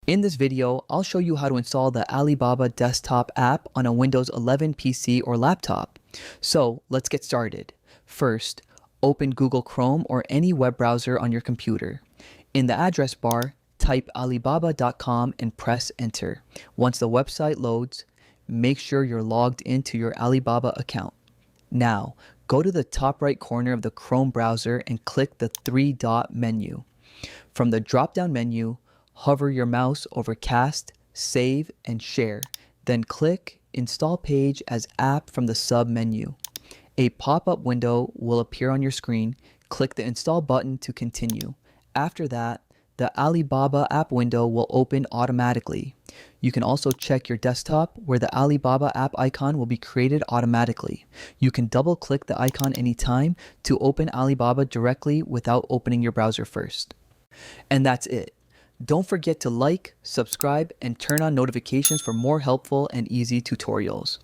In this video, I'll show you how to install the Alibaba Desktop app on a Windows 11 PC or laptop. So let's get started. First, open Google Chrome or any web browser on your computer. In the address bar, type alibaba.com and press enter. Once the website loads, make sure you're logged into your Alibaba account. Now, go to the top right corner of the Chrome browser and click the three-dot menu. From the drop-down menu, hover your mouse over Cast, Save, and Share. Then click Install Page as App from the sub-menu. A pop-up window will appear on your screen. Click the Install button to continue. After that, the Alibaba app window will open automatically. You can also check your desktop where the Alibaba app icon will be created automatically. You can double-click the icon anytime to open Alibaba directly without opening your browser first. And that's it. Don't forget to like, subscribe, and turn on notifications for more helpful and easy tutorials.